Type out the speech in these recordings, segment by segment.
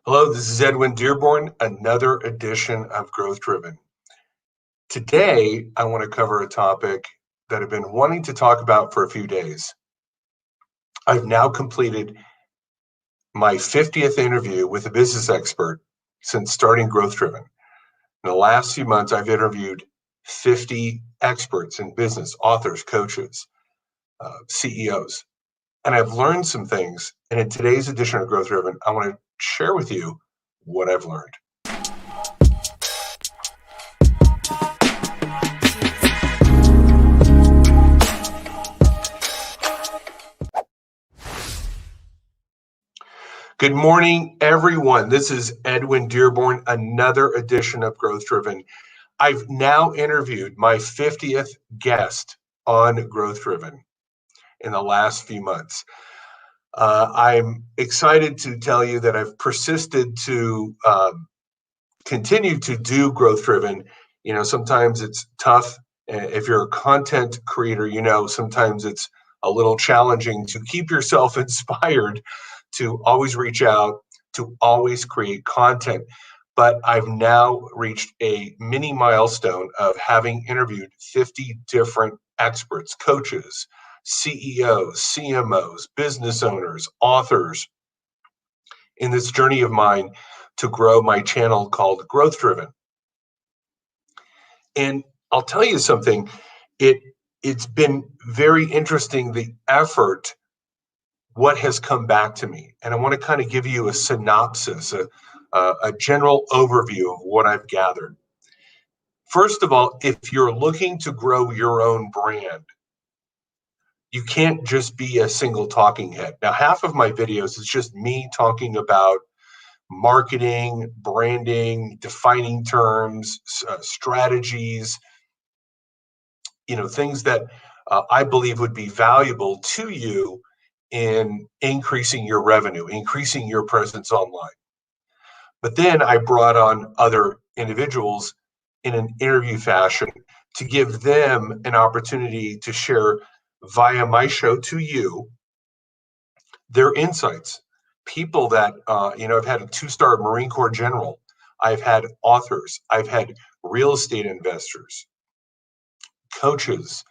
Hello, this is Edwin Dearborn, another edition of Growth Driven. Today, I want to cover a topic that I've been wanting to talk about for a few days. I've now completed my 50th interview with a business expert since starting Growth Driven. In the last few months, I've interviewed 50 experts in business, authors, coaches, CEOs, and I've learned some things. And in today's edition of Growth Driven, I want to share with you what I've learned. Good morning, everyone. This is Edwin Dearborn, another edition of Growth Driven. I've now interviewed my 50th guest on Growth Driven in the last few months. I'm excited to tell you that I've persisted to continue to do Growth Driven. You know, sometimes it's tough. If you're a content creator, you know, sometimes it's a little challenging to keep yourself inspired to always reach out, to always create content. But I've now reached a mini milestone of having interviewed 50 different experts, coaches, CEOs, CMOs, business owners, authors in this journey of mine to grow my channel called Growth Driven. And I'll tell you something, it's been very interesting, the effort, what has come back to me. And I want to kind of give you a synopsis, a general overview of what I've gathered. First of all, if you're looking to grow your own brand, you can't just be a single talking head. Now, half of my videos is just me talking about marketing, branding, defining terms, strategies, you know, things that I believe would be valuable to you in increasing your revenue, increasing your presence online. But then I brought on other individuals in an interview fashion to give them an opportunity to share via my show to you their insights. People that, I've had a 2-star Marine Corps general, I've had authors, I've had real estate investors, coaches,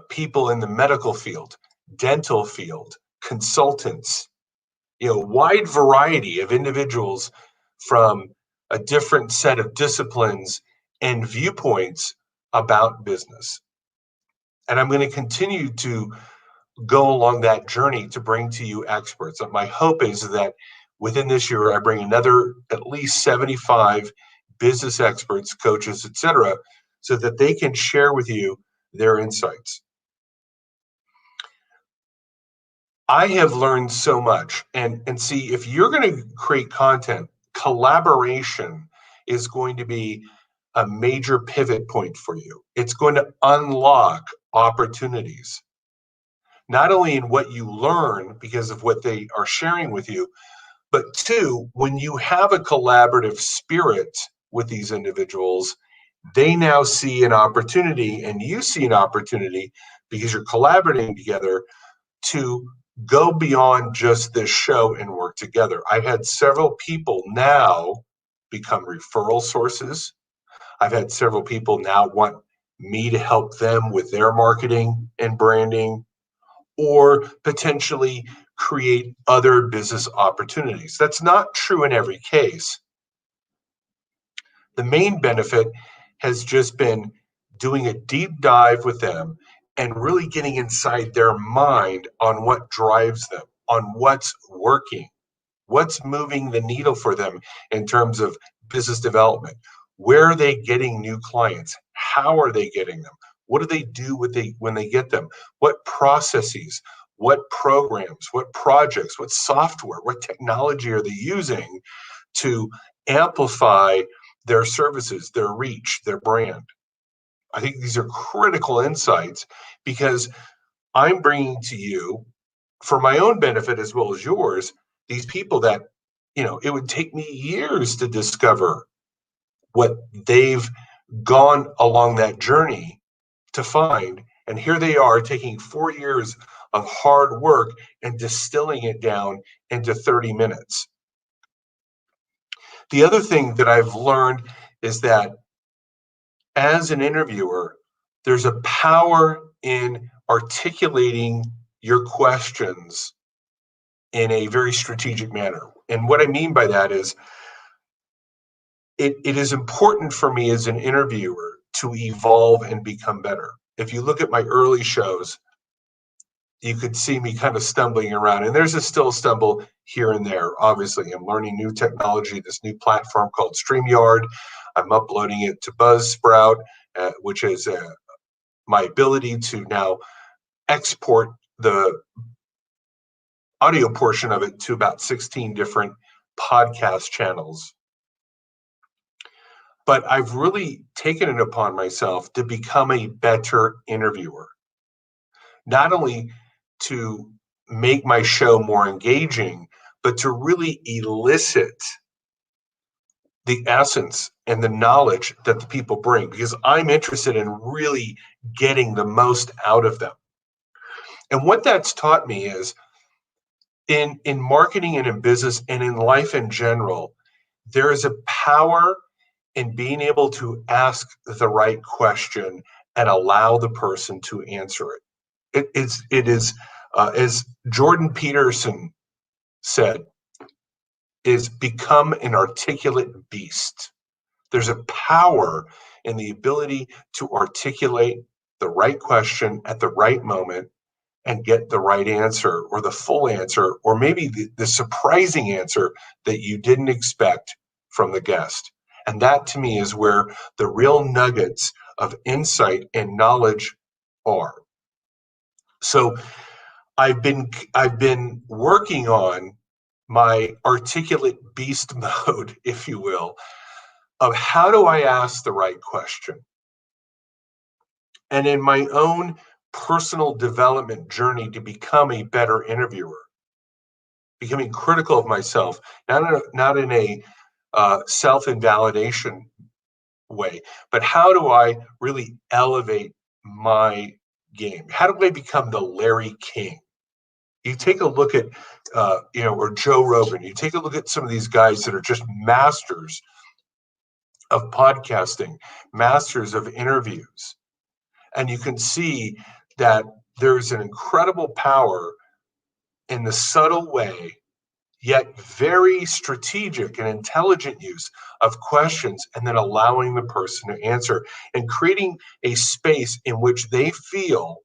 people in the medical field, dental field, consultants, wide variety of individuals from a different set of disciplines and viewpoints about business. And I'm going to continue to go along that journey to bring to you experts. And my hope is that within this year, I bring another at least 75 business experts, coaches, etc., so that they can share with you their insights. I have learned so much. And see, if you're going to create content, collaboration is going to be a major pivot point for you. It's going to unlock opportunities, not only in what you learn because of what they are sharing with you, but two, when you have a collaborative spirit with these individuals, they now see an opportunity and you see an opportunity because you're collaborating together to go beyond just this show and work together. I've had several people now become referral sources. I've had several people now want me to help them with their marketing and branding, or potentially create other business opportunities. That's not true in every case. The main benefit has just been doing a deep dive with them and really getting inside their mind on what drives them, on what's working, what's moving the needle for them in terms of business development. Where are they getting new clients? How are they getting them? What do they do when they get them? What processes, what programs, what projects, what software, what technology are they using to amplify their services, their reach, their brand? I think these are critical insights because I'm bringing to you, for my own benefit as well as yours, these people that, it would take me years to discover what they've gone along that journey to find. And here they are taking 4 years of hard work and distilling it down into 30 minutes. The other thing that I've learned is that as an interviewer, there's a power in articulating your questions in a very strategic manner. And what I mean by that is it is important for me as an interviewer to evolve and become better. If you look at my early shows, you could see me kind of stumbling around, and there's a still stumble here and there. Obviously, I'm learning new technology, this new platform called StreamYard. I'm uploading it to Buzzsprout, which is my ability to now export the audio portion of it to about 16 different podcast channels. But I've really taken it upon myself to become a better interviewer, not only to make my show more engaging, but to really elicit the essence and the knowledge that the people bring, because I'm interested in really getting the most out of them. And what that's taught me is in marketing and in business and in life in general, there is a power in being able to ask the right question and allow the person to answer it. It is as Jordan Peterson said, is become an articulate beast. There's a power in the ability to articulate the right question at the right moment and get the right answer or the full answer, or maybe the surprising answer that you didn't expect from the guest. And that to me is where the real nuggets of insight and knowledge are. So I've been working on my articulate beast mode, if you will, of how do I ask the right question? And in my own personal development journey to become a better interviewer, becoming critical of myself, not in a self-invalidation way, but how do I really elevate my game? How do I become the Larry King? You take a look at, or Joe Rogan, you take a look at some of these guys that are just masters of podcasting, masters of interviews. And you can see that there's an incredible power in the subtle way, yet very strategic and intelligent use of questions, and then allowing the person to answer and creating a space in which they feel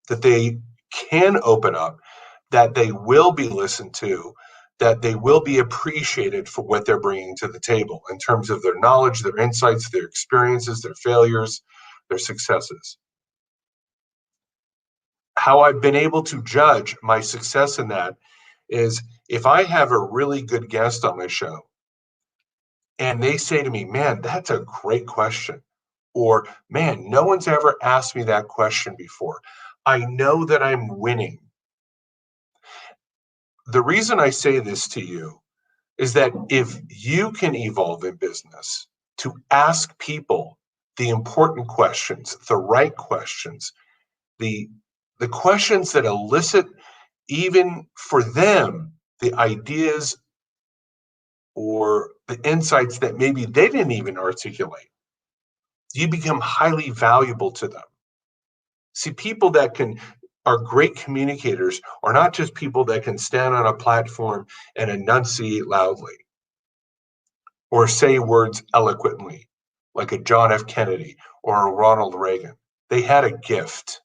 that they can open up, that they will be listened to, that they will be appreciated for what they're bringing to the table in terms of their knowledge, their insights, their experiences, their failures, their successes. How I've been able to judge my success in that is if I have a really good guest on my show and they say to me, man, that's a great question, or man, no one's ever asked me that question before, I know that I'm winning. The reason I say this to you is that if you can evolve in business to ask people the important questions, the right questions, the questions that elicit even for them the ideas or the insights that maybe they didn't even articulate, you become highly valuable to them. See, people that are great communicators are not just people that can stand on a platform and enunciate loudly or say words eloquently like a John F. Kennedy or a Ronald Reagan. They had a gift.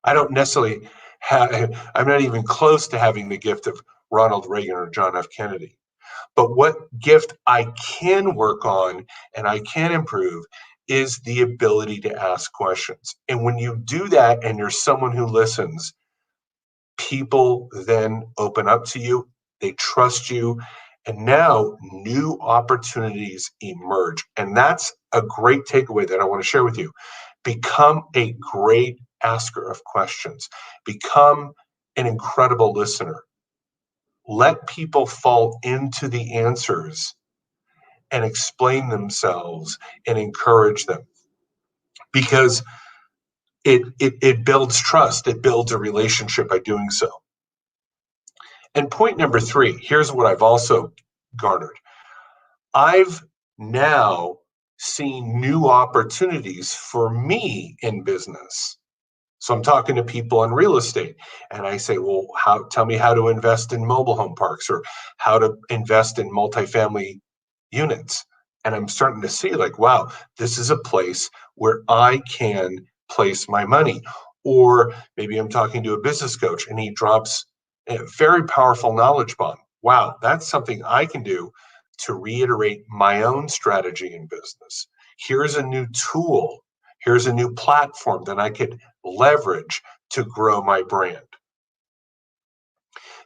I don't necessarily I'm not even close to having the gift of Ronald Reagan or John F. Kennedy. But what gift I can work on and I can improve is the ability to ask questions. And when you do that and you're someone who listens, people then open up to you, they trust you, and now new opportunities emerge. And that's a great takeaway that I want to share with you. Become a great asker of questions. Become an incredible listener. Let people fall into the answers and explain themselves and encourage them, because it builds trust. It builds a relationship by doing so. And point number 3, here's what I've also garnered. I've now seen new opportunities for me in business. So I'm talking to people in real estate and I say, well, tell me how to invest in mobile home parks or how to invest in multifamily units. And I'm starting to see like, wow, this is a place where I can place my money. Or maybe I'm talking to a business coach and he drops a very powerful knowledge bomb. Wow, that's something I can do to reiterate my own strategy in business. Here's a new tool. Here's a new platform that I could leverage to grow my brand.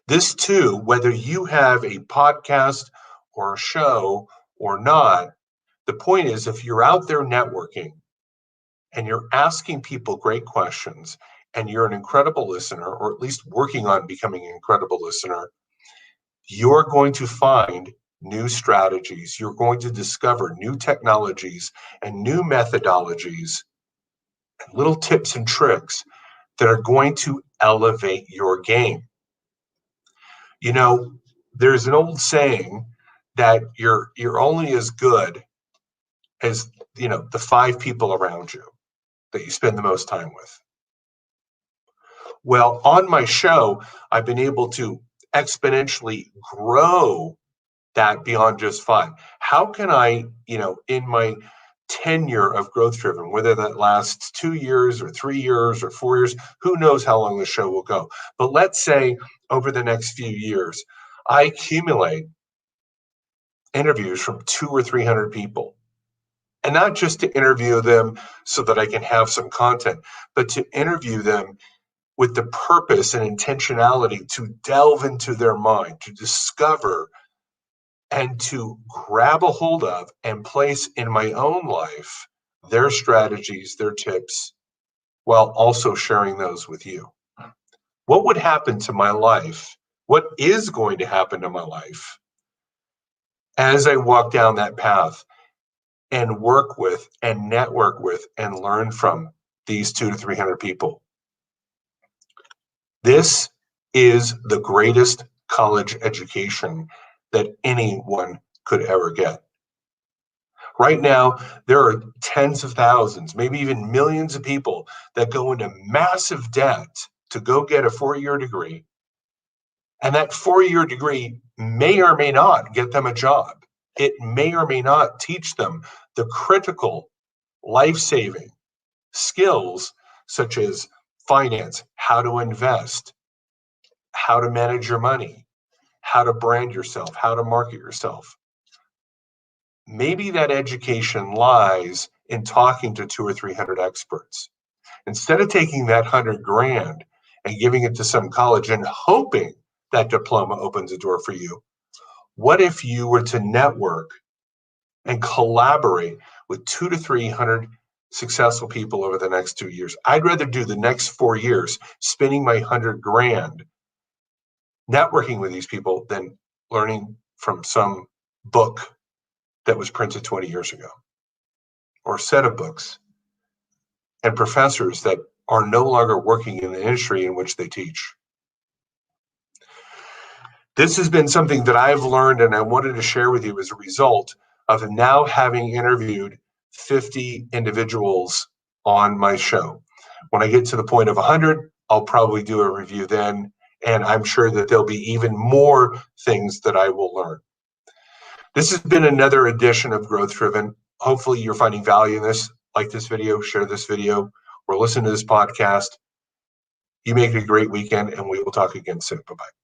This too, whether you have a podcast or a show or not, the point is if you're out there networking and you're asking people great questions and you're an incredible listener, or at least working on becoming an incredible listener, you're going to find new strategies. You're going to discover new technologies and new methodologies and little tips and tricks that are going to elevate your game. You know, there's an old saying that you're only as good as, you know, the 5 people around you that you spend the most time with. Well, on my show, I've been able to exponentially grow that beyond just 5. How can I, you know, in my tenure of Growth Driven, whether that lasts 2 years or 3 years or 4 years, who knows how long the show will go. But let's say over the next few years, I accumulate interviews from 200 or 300 people. And not just to interview them so that I can have some content, but to interview them with the purpose and intentionality to delve into their mind, to discover and to grab a hold of and place in my own life their strategies, their tips, while also sharing those with you. What would happen to my life? What is going to happen to my life as I walk down that path and work with and network with and learn from these 200 to 300 people? This is the greatest college education that anyone could ever get. Right now, there are tens of thousands, maybe even millions of people that go into massive debt to go get a 4-year degree. And that 4-year degree may or may not get them a job. It may or may not teach them the critical life-saving skills such as finance, how to invest, how to manage your money, how to brand yourself, how to market yourself. Maybe that education lies in talking to 200 or 300 experts. Instead of taking that 100 grand and giving it to some college and hoping that diploma opens a door for you, what if you were to network and collaborate with 200 to 300 successful people over the next 2 years? I'd rather do the next 4 years spending my 100 grand networking with these people than learning from some book that was printed 20 years ago, or a set of books and professors that are no longer working in the industry in which they teach. This has been something that I've learned and I wanted to share with you as a result of now having interviewed 50 individuals on my show. When I get to the point of 100, I'll probably do a review then, and I'm sure that there'll be even more things that I will learn. This has been another edition of Growth Driven. Hopefully you're finding value in this. Like this video, share this video, or listen to this podcast. You make it a great weekend, and we will talk again soon. Bye-bye.